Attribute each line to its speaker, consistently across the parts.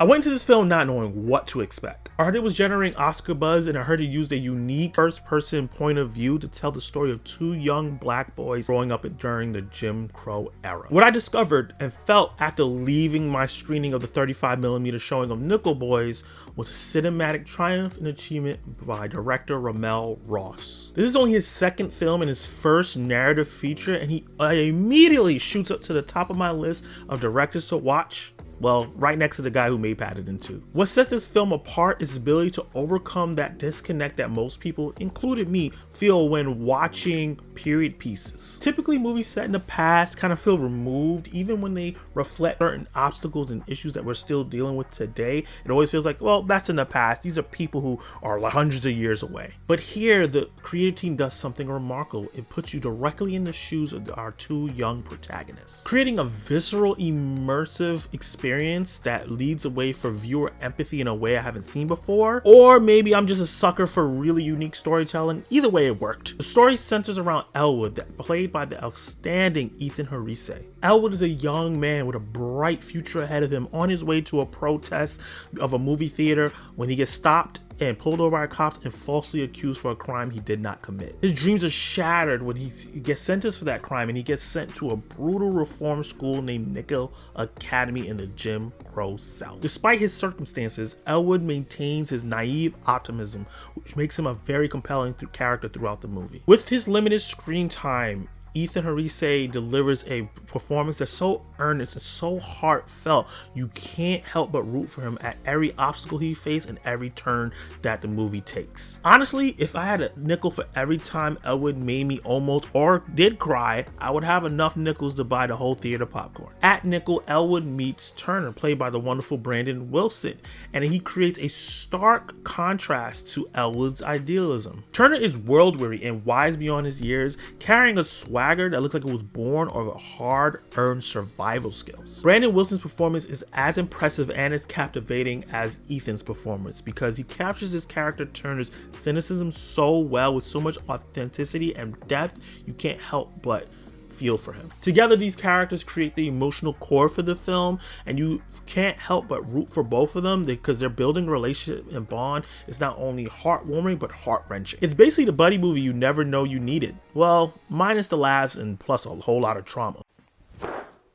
Speaker 1: I went into this film not knowing what to expect. I heard it was generating Oscar buzz, and I heard it used a unique first-person point of view to tell the story of two young black boys growing up during the Jim Crow era. What I discovered and felt after leaving my screening of the 35mm showing of Nickel Boys was a cinematic triumph and achievement by director RaMell Ross. This is only his second film and his first narrative feature, and he immediately shoots up to the top of my list of directors to watch. Well, right next to the guy who made Paddington 2. What sets this film apart is his ability to overcome that disconnect that most people, including me, feel when watching period pieces. Typically, movies set in the past kind of feel removed, even when they reflect certain obstacles and issues that we're still dealing with today. It always feels like, well, that's in the past. These are people who are like hundreds of years away. But here, the creative team does something remarkable. It puts you directly in the shoes of our two young protagonists, creating a visceral, immersive experience that leads away for viewer empathy in a way I haven't seen before. Or maybe I'm just a sucker for really unique storytelling. Either way, it worked. The story centers around Elwood, played by the outstanding Ethan Harice. Elwood is a young man with a bright future ahead of him on his way to a protest of a movie theater when he gets stopped and pulled over by cops and falsely accused for a crime he did not commit. His dreams are shattered when he gets sentenced for that crime, and he gets sent to a brutal reform school named Nickel Academy in the Jim Crow South. Despite his circumstances, Elwood maintains his naive optimism, which makes him a very compelling character throughout the movie. With his limited screen time, Ethan Harice delivers a performance that's so earnest and so heartfelt, you can't help but root for him at every obstacle he faced and every turn that the movie takes. Honestly, if I had a nickel for every time Elwood made me almost or did cry, I would have enough nickels to buy the whole theater popcorn. At nickel, Elwood meets Turner, played by the wonderful Brandon Wilson, and he creates a stark contrast to Elwood's idealism. Turner is world-weary and wise beyond his years, carrying a swagger that looks like it was born of hard-earned survival skills. Brandon Wilson's performance is as impressive and as captivating as Ethan's performance because he captures his character Turner's cynicism so well with so much authenticity and depth, you can't help but feel for him. Together, these characters create the emotional core for the film, and you can't help but root for both of them because they're building a relationship and bond. It's not only heartwarming but heart-wrenching. It's basically the buddy movie you never know you needed. Well, minus the laughs and plus a whole lot of trauma.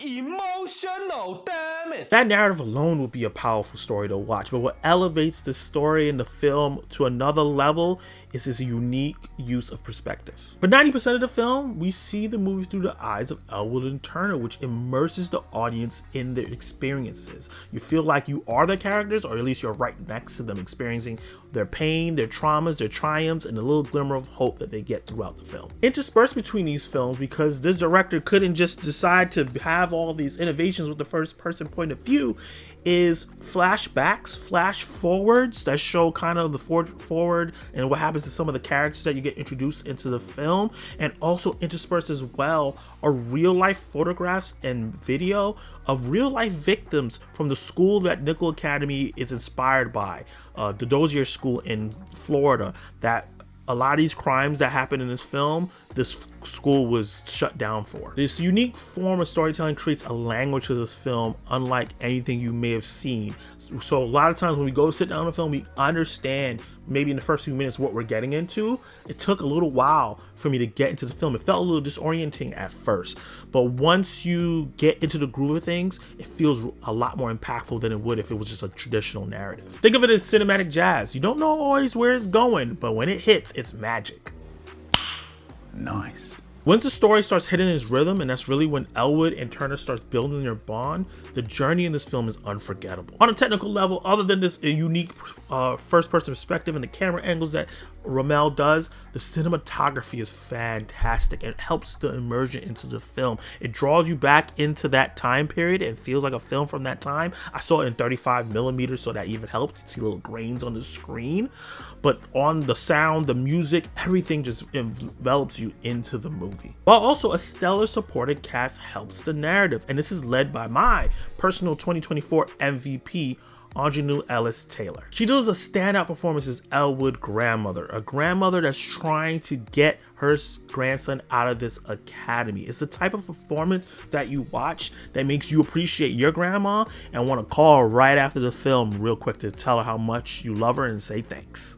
Speaker 1: Emotional, damn it! That narrative alone would be a powerful story to watch, but what elevates the story in the film to another level is its unique use of perspective. For 90% of the film, we see the movie through the eyes of Elwood and Turner, which immerses the audience in their experiences. You feel like you are the characters, or at least you're right next to them, experiencing their pain, their traumas, their triumphs, and the little glimmer of hope that they get throughout the film. Interspersed between these films, because this director couldn't just decide to have all these innovations with the first person point of view, is flashbacks, flash forwards that show kind of the forward and what happens to some of the characters that you get introduced into the film, and also interspersed as well are real life photographs and video of real life victims from the school that Nickel Academy is inspired by, the Dozier School in Florida. That a lot of these crimes that happen in this film, this school was shut down for. This unique form of storytelling creates a language to this film unlike anything you may have seen. So a lot of times when we go to sit down on a film, we understand maybe in the first few minutes what we're getting into. It took a little while for me to get into the film. It felt a little disorienting at first, but once you get into the groove of things, it feels a lot more impactful than it would if it was just a traditional narrative. Think of it as cinematic jazz. You don't know always where it's going, but when it hits, it's magic.
Speaker 2: Nice.
Speaker 1: Once the story starts hitting its rhythm, and that's really when Elwood and Turner starts building their bond, the journey in this film is unforgettable. On a technical level, other than this unique first-person perspective and the camera angles that RaMell does, the cinematography is fantastic and it helps the immersion into the film. It draws you back into that time period and feels like a film from that time. I saw it in 35mm, so that even helps. You see little grains on the screen, but on the sound, the music, everything just envelops you into the movie. While also a stellar supporting cast helps the narrative, and this is led by my personal 2024 MVP, Ingenue Ellis-Taylor. She does a standout performance as Elwood grandmother, a grandmother that's trying to get her grandson out of this academy. It's the type of performance that you watch that makes you appreciate your grandma and want to call her right after the film real quick to tell her how much you love her and say thanks.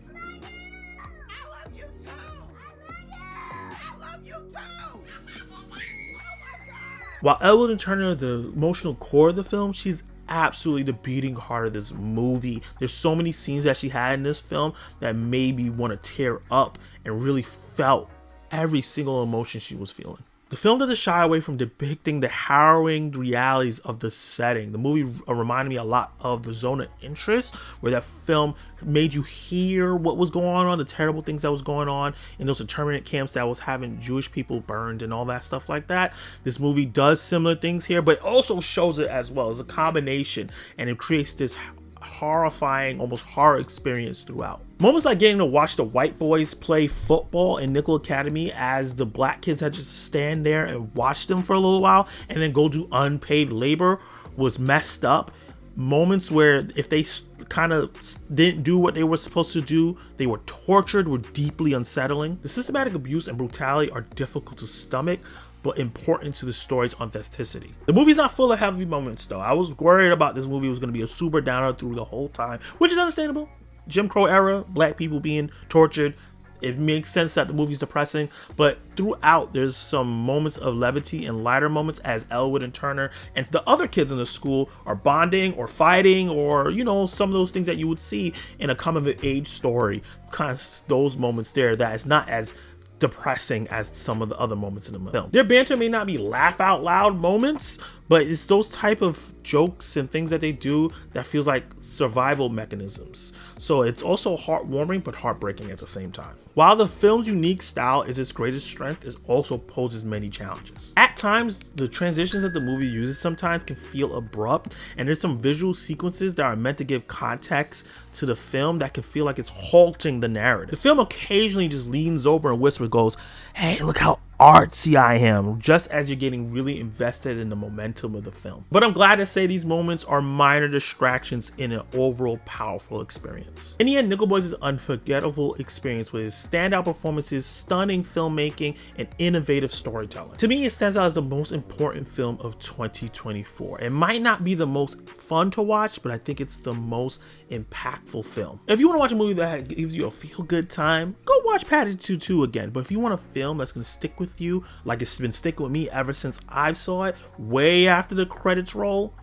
Speaker 1: While Elwood and Turner are the emotional core of the film, she's absolutely the beating heart of this movie. There's so many scenes that she had in this film that made me want to tear up and really felt every single emotion she was feeling. The film doesn't shy away from depicting the harrowing realities of the setting. The movie reminded me a lot of The Zone of Interest, where that film made you hear what was going on, the terrible things that was going on in those internment camps that was having Jewish people burned and all that stuff like that. This movie does similar things here, but also shows it as well as a combination, and it creates this horrifying, almost horror experience throughout. Moments like getting to watch the white boys play football in Nickel Academy as the black kids had just stand there and watch them for a little while and then go do unpaid labor was messed up. Moments where if they kind of didn't do what they were supposed to do, they were tortured, were deeply unsettling. The systematic abuse and brutality are difficult to stomach, but important to the story's authenticity. The movie's not full of heavy moments though. I was worried about this movie was going to be a super downer through the whole time, which is understandable. Jim Crow era, black people being tortured. It makes sense that the movie's depressing, but throughout there's some moments of levity and lighter moments as Elwood and Turner and the other kids in the school are bonding or fighting, or you know, some of those things that you would see in a coming of age story. Kind of those moments there that is not as depressing as some of the other moments in the film. Their banter may not be laugh out loud moments, but it's those type of jokes and things that they do that feels like survival mechanisms. So it's also heartwarming but heartbreaking at the same time. While the film's unique style is its greatest strength, it also poses many challenges. At times, the transitions that the movie uses sometimes can feel abrupt, and there's some visual sequences that are meant to give context to the film that can feel like it's halting the narrative. The film occasionally just leans over and whispers, goes, "Hey, look how artsy I am," just as you're getting really invested in the momentum of the film. But I'm glad to say these moments are minor distractions in an overall powerful experience. In the end, Nickel Boys is an unforgettable experience with its standout performances, stunning filmmaking, and innovative storytelling. To me, it stands out as the most important film of 2024. It might not be the most fun to watch, but I think it's the most impactful film. If you want to watch a movie that gives you a feel-good time, go watch Paddington 2 again. But if you want a film that's going to stick with you like it's been sticking with me ever since I saw it way after the credits roll,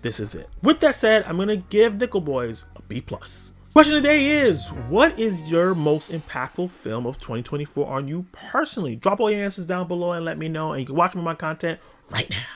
Speaker 1: this is it. With that said, I'm gonna give Nickel Boys a B+. Question of the day is, what is your most impactful film of 2024 on you personally? Drop all your answers down below and let me know, and you can watch more of my content right now.